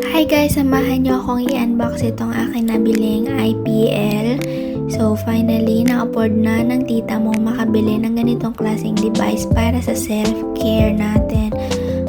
Hi guys! Samahan nyo akong i-unbox itong aking nabiling IPL. So finally, na-afford na ng tita mo makabili ng ganitong klaseng device para sa self-care natin.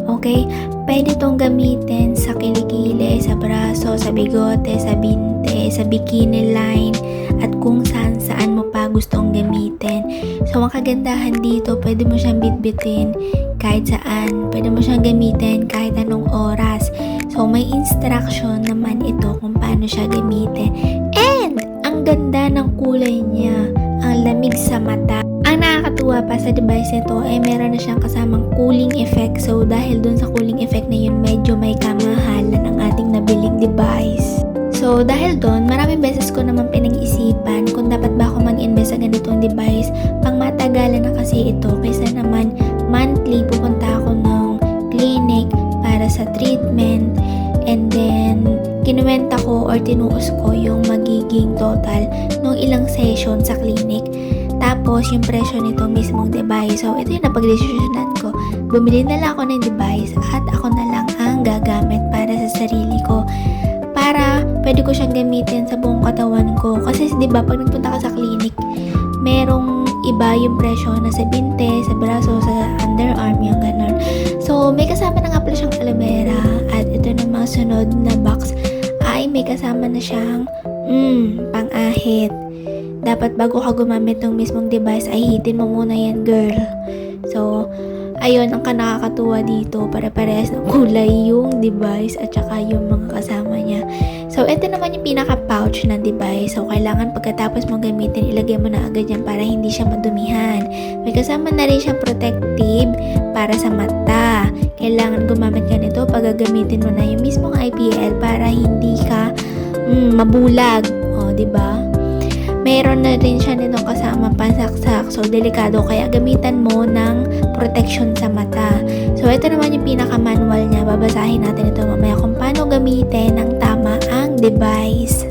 Okay? Pwede itong gamitin sa kilikili, sa braso, sa bigote, sa binte, sa bikini line, at kung saan mo pa gustong gamitin. So ang kagandahan dito, pwede mo siyang bitbitin kahit saan. Pwede mo siyang gamitin kahit anong oras. So may instruction naman ito kung paano siya gamitin. And ang ganda ng kulay niya, ang lamig sa mata. Ang nakakatuwa pa sa device nito ay meron na siyang kasamang cooling effect. So dahil dun sa cooling effect na yun, medyo may kamahalan ang ating nabiling device. So dahil doon, maraming beses ko naman pinag-isipan kung dapat ba ako mag-invest sa ganitong device. Pang matagalan na kasi ito kaysa naman monthly pupunta ako ng clinic para sa treatment, and then kinuwenta ko or tinuos ko yung magiging total ng ilang session sa clinic. Tapos yung presyo nito mismong device. So ito yung napag-desisyonan ko. Bumili na lang ako ng device at ako na lang ang gagamit para sa sarili ko. Para pwede ko siyang gamitin sa buong katawan ko. Kasi di ba pag nagpunta ka sa clinic, merong iba yung presyo na sa binte, sa braso, sa underarm, yung ganun. So may kasama na nga pala siyang aloe vera. At ito namang sunod na box ay may kasama na siyang pang-ahit. Dapat bago ka gumamit ng mismong device ay hitin mo muna yan, girl. So ayun, ang nakakatuwa dito, para parehas ng kulay yung device at saka yung mga kasama niya. So, ito naman yung pinaka-pouch ng device. So, kailangan pagkatapos mo gamitin, ilagay mo na agad yan para hindi siya madumihan. May kasama na rin siyang protective para sa mata. Kailangan gumamit ka nito pag gagamitin mo na yung mismong IPL para hindi ka mabulag. O, diba? Meron na rin siya nitong kasama pansaksak. So, delikado. Kaya gamitan mo ng protection sa mata. So, ito naman yung pinaka-manual niya. Babasahin natin ito mamaya kung paano gamitin ng tama ang device.